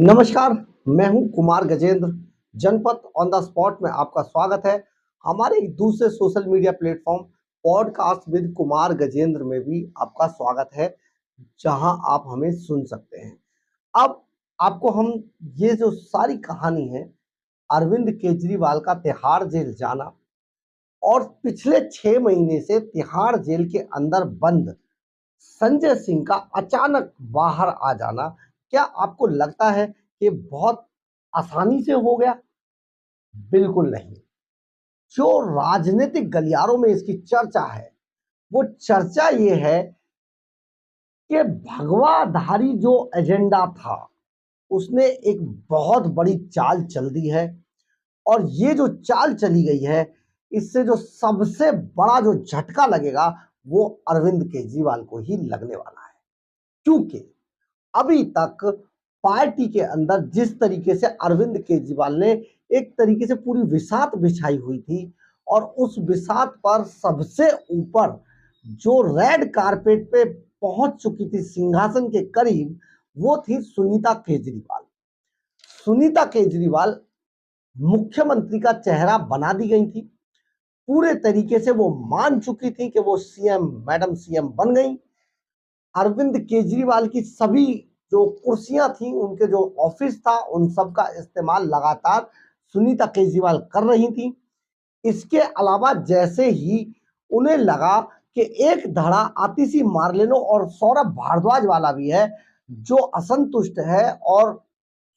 नमस्कार, मैं हूं कुमार गजेंद्र। जनपद ऑन द स्पॉट में आपका स्वागत है। हमारे एक दूसरे social media platform podcast with Kumar Gajendra में भी आपका स्वागत है, जहां आप हमें सुन सकते हैं। अब आपको हम ये जो सारी कहानी है, अरविंद केजरीवाल का तिहाड़ जेल जाना और पिछले 6 महीने से तिहाड़ जेल के अंदर बंद संजय सिंह का अचानक बाहर आ जाना, क्या आपको लगता है कि बहुत आसानी से हो गया? बिल्कुल नहीं। जो राजनीतिक गलियारों में इसकी चर्चा है, वो चर्चा ये है कि भगवाधारी जो एजेंडा था, उसने एक बहुत बड़ी चाल चल दी है और ये जो चाल चली गई है, इससे जो सबसे बड़ा जो झटका लगेगा, वो अरविंद केजरीवाल को ही लगने वाला है। क्योंकि अभी तक पार्टी के अंदर जिस तरीके से अरविंद केजरीवाल ने एक तरीके से पूरी विसात बिछाई हुई थी और उस विसात पर सबसे ऊपर जो रेड कारपेट पे पहुंच चुकी थी सिंहासन के करीब, वो थी सुनीता केजरीवाल। सुनीता केजरीवाल मुख्यमंत्री का चेहरा बना दी गई थी। पूरे तरीके से वो मान चुकी थी कि वो सीएम, मैडम सीएम बन गई। अरविंद केजरीवाल की सभी जो कुर्सियां थी, उनके जो ऑफिस था, उन सब का इस्तेमाल लगातार सुनीता केजरीवाल कर रही थी। इसके अलावा जैसे ही उन्हें लगा कि एक धड़ा आतिशी मार्लेनो और सौरभ भारद्वाज वाला भी है जो असंतुष्ट है और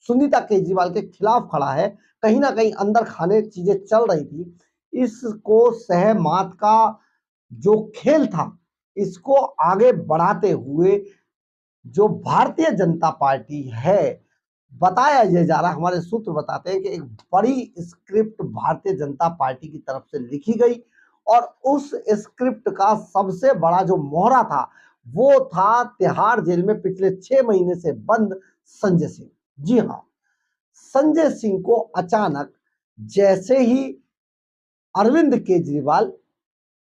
सुनीता केजरीवाल के खिलाफ खड़ा है, कहीं ना कहीं अंदर खाने चीजें चल रही थी। इसको सहमात का जो खेल था, इसको आगे बढ़ाते हुए जो भारतीय जनता पार्टी है, बताया ये जा रहा, हमारे सूत्र बताते हैं कि एक बड़ी स्क्रिप्ट भारतीय जनता पार्टी की तरफ से लिखी गई और उस स्क्रिप्ट का सबसे बड़ा जो मोहरा था, वो था तिहाड़ जेल में पिछले 6 महीने से बंद संजय सिंह। जी हाँ, संजय सिंह को अचानक जैसे ही अरविंद केजरीवाल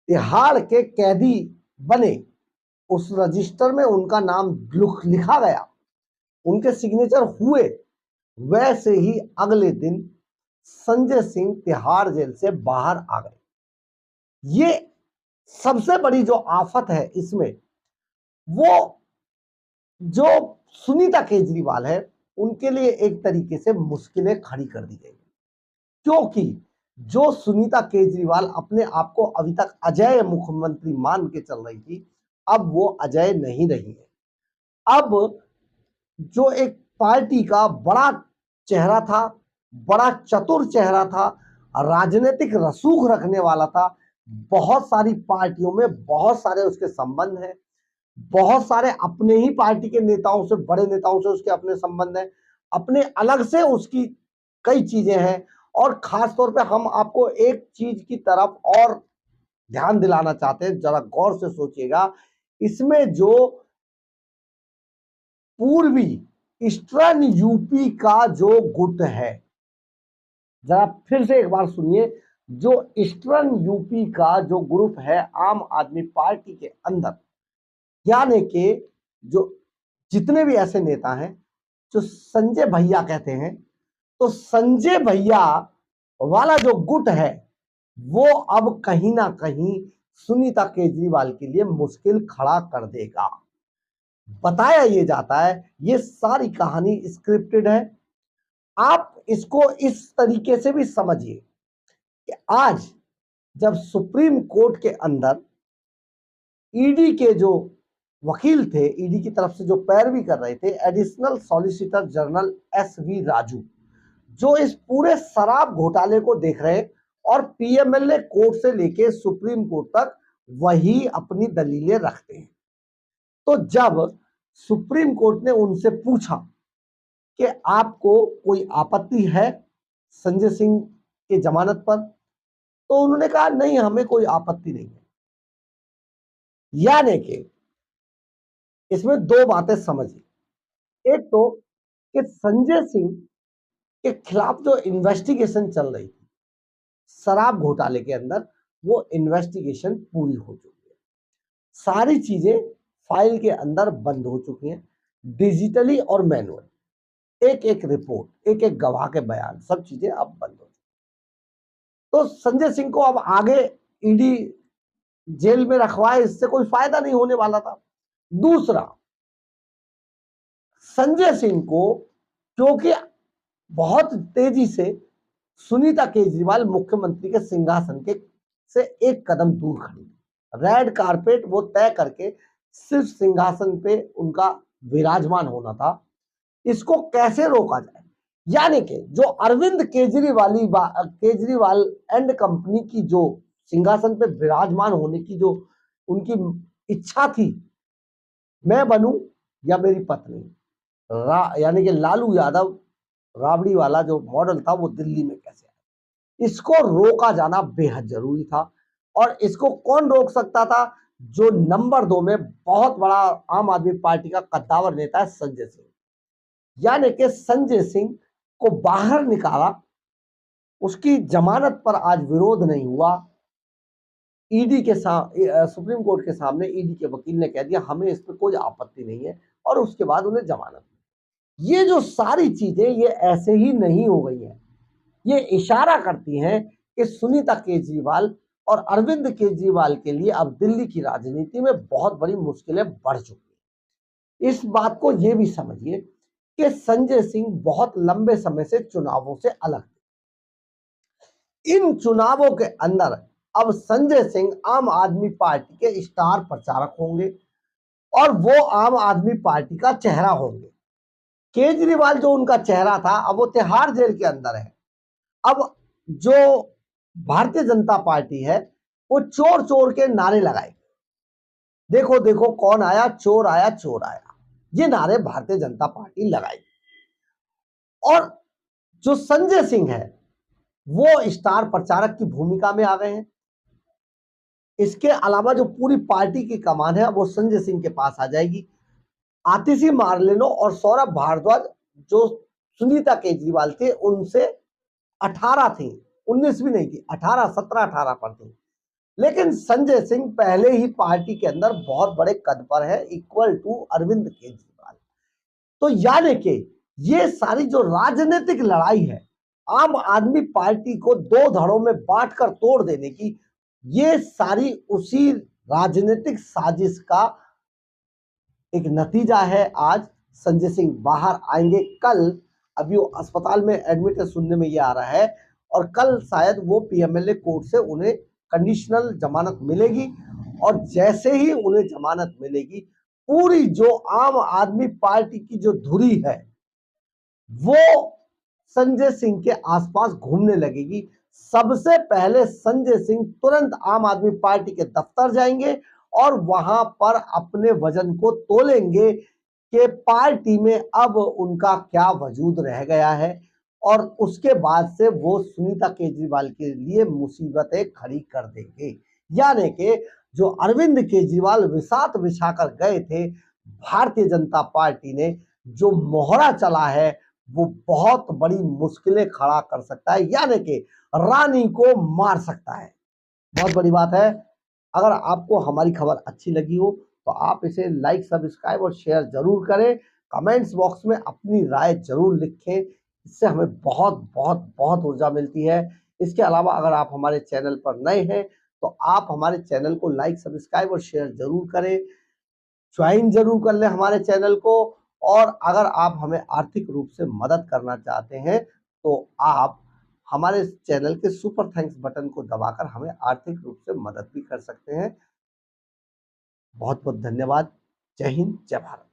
तिहाड़ के कैदी बने, उस रजिस्टर में उनका नाम लिखा गया, उनके सिग्नेचर हुए, वैसे ही अगले दिन संजय सिंह तिहाड़ जेल से बाहर आ गए। ये सबसे बड़ी जो आफत है इसमें, वो जो सुनीता केजरीवाल है, उनके लिए एक तरीके से मुश्किलें खड़ी कर दी गई। क्योंकि जो सुनीता केजरीवाल अपने आप को अभी तक अजय मुख्यमंत्री मान के चल रही थी, अब वो अजय नहीं रही है। अब जो एक पार्टी का बड़ा चेहरा था, बड़ा चतुर चेहरा था, राजनीतिक रसूख रखने वाला था, बहुत सारी पार्टियों में बहुत सारे उसके संबंध हैं, बहुत सारे अपने ही पार्टी के नेताओं से, बड़े नेताओं से उसके अपने संबंध हैं, अपने अलग से उसकी कई चीजें हैं। और खास तौर पे हम आपको एक चीज की तरफ और ध्यान दिलाना चाहते हैं, जरा गौर से सोचिएगा। इसमें जो पूर्वी ईस्टर्न यूपी का जो गुट है, जरा फिर से एक बार सुनिए, जो ईस्टर्न यूपी का जो ग्रुप है आम आदमी पार्टी के अंदर, यानी कि जो जितने भी ऐसे नेता हैं जो संजय भैया कहते हैं, तो संजय भैया वाला जो गुट है, वो अब कहीं ना कहीं सुनीता केजरीवाल के लिए मुश्किल खड़ा कर देगा। बताया ये जाता है, ये सारी कहानी स्क्रिप्टेड है। आप इसको इस तरीके से भी समझिए कि आज जब सुप्रीम कोर्ट के अंदर ईडी के जो वकील थे, ईडी की तरफ से जो पैरवी कर रहे थे, additional solicitor general SV. Raju, जो इस पूरे शराब घोटाले को देख रहे और पीएमएलए कोर्ट से लेके सुप्रीम कोर्ट तक वही अपनी दलीलें रखते हैं। तो जब सुप्रीम कोर्ट ने उनसे पूछा कि आपको कोई आपत्ति है संजय सिंह की जमानत पर, तो उन्होंने कहा नहीं, हमें कोई आपत्ति नहीं है। यानी कि इसमें दो बातें समझिए। एक तो कि संजय सिंह के खिलाफ जो इन्वेस्टिगेशन चल रही थी शराब घोटाले के अंदर, वो इन्वेस्टिगेशन पूरी हो चुकी है, सारी चीजें फाइल के अंदर बंद हो चुकी हैं, डिजिटली और मैनुअल। एक एक रिपोर्ट, एक एक गवाह के बयान, सब चीजें अब बंद हो। तो संजय सिंह को अब आगे ईडी जेल में रखवाए, इससे कोई फायदा नहीं होने वाला था। दूसरा, संजय सिंह को क्योंकि बहुत तेजी से सुनीता केजरीवाल मुख्यमंत्री के सिंहासन के से एक कदम दूर खड़ी, रेड कारपेट वो तय करके सिर्फ सिंहासन पे उनका विराजमान होना था। इसको कैसे रोका जाए, यानी कि जो अरविंद केजरीवाल एंड कंपनी की जो सिंहासन पे विराजमान होने की जो उनकी इच्छा थी, मैं बनूं या मेरी पत्नी, यानी कि लालू यादव राबड़ी वाला जो मॉडल था वो दिल्ली में कैसे आया, इसको रोका जाना बेहद जरूरी था। और इसको कौन रोक सकता था? जो नंबर 2 में बहुत बड़ा आम आदमी पार्टी का कद्दावर नेता है संजय सिंह, यानी कि संजय सिंह को बाहर निकाला, उसकी जमानत पर आज विरोध नहीं हुआ। ईडी के सुप्रीम कोर्ट के सामने ईडी के वकील ने कह दिया हमें इस पर कोई आपत्ति नहीं है, और उसके बाद उन्हें जमानत। ये जो सारी चीजें ये ऐसे ही नहीं हो गई हैं, ये इशारा करती हैं कि सुनीता केजरीवाल और अरविंद केजरीवाल के लिए अब दिल्ली की राजनीति में बहुत बड़ी मुश्किलें बढ़ चुकी हैं। इस बात को ये भी समझिए कि संजय सिंह बहुत लंबे समय से चुनावों से अलग थे। इन चुनावों के अंदर अब संजय सिंह आम आदमी पार्टी के स्टार प्रचारक होंगे और वो आम आदमी पार्टी का चेहरा होंगे। केजरीवाल जो उनका चेहरा था अब वो तिहाड़ जेल के अंदर है। अब जो भारतीय जनता पार्टी है वो चोर चोर के नारे लगाए, देखो देखो कौन आया, चोर आया चोर आया, ये नारे भारतीय जनता पार्टी लगाई। और जो संजय सिंह है वो स्टार प्रचारक की भूमिका में आ गए हैं। इसके अलावा जो पूरी पार्टी की कमान है वो संजय सिंह के पास आ जाएगी। आतिशी मार्लेनो और सौरभ भारद्वाज जो सुनीता केजरीवाल थे उनसे 18 थी, 19 भी नहीं थी, 18, 17, 18 पर थी। लेकिन संजय सिंह पहले ही पार्टी के अंदर बहुत बड़े कद पर है, इक्वल टू अरविंद केजरीवाल। तो यानी कि ये सारी जो राजनीतिक लड़ाई है आम आदमी पार्टी को दो धड़ों में बांटकर तोड़ देने की, ये सारी उसी राजनीतिक साजिश का एक नतीजा है। आज संजय सिंह बाहर आएंगे, कल अभी वो अस्पताल में एडमिट है, सुनने में ये आ रहा है, और कल शायद वो पीएमएलए कोर्ट से उन्हें कंडीशनल जमानत मिलेगी। और जैसे ही उन्हें जमानत मिलेगी, पूरी जो आम आदमी पार्टी की जो धुरी है वो संजय सिंह के आसपास घूमने लगेगी। सबसे पहले संजय सिंह तुरंत आम आदमी पार्टी के दफ्तर जाएंगे और वहां पर अपने वजन को तोलेंगे कि पार्टी में अब उनका क्या वजूद रह गया है। और उसके बाद से वो सुनीता केजरीवाल के लिए मुसीबतें खड़ी कर देंगे। यानी कि जो अरविंद केजरीवाल विसात बिछाकर गए थे, भारतीय जनता पार्टी ने जो मोहरा चला है वो बहुत बड़ी मुश्किलें खड़ा कर सकता है, यानी कि रानी को मार सकता है। बहुत बड़ी बात है। अगर आपको हमारी खबर अच्छी लगी हो तो आप इसे लाइक, सब्सक्राइब और शेयर जरूर करें। कमेंट्स बॉक्स में अपनी राय जरूर लिखें, इससे हमें बहुत बहुत बहुत ऊर्जा मिलती है। इसके अलावा अगर आप हमारे चैनल पर नए हैं तो आप हमारे चैनल को लाइक, सब्सक्राइब और शेयर जरूर करें, ज्वाइन जरूर कर लें हमारे चैनल को। और अगर आप हमें आर्थिक रूप से मदद करना चाहते हैं तो आप हमारे चैनल के सुपर थैंक्स बटन को दबाकर हमें आर्थिक रूप से मदद भी कर सकते हैं। बहुत बहुत धन्यवाद। जय हिंद, जय भारत।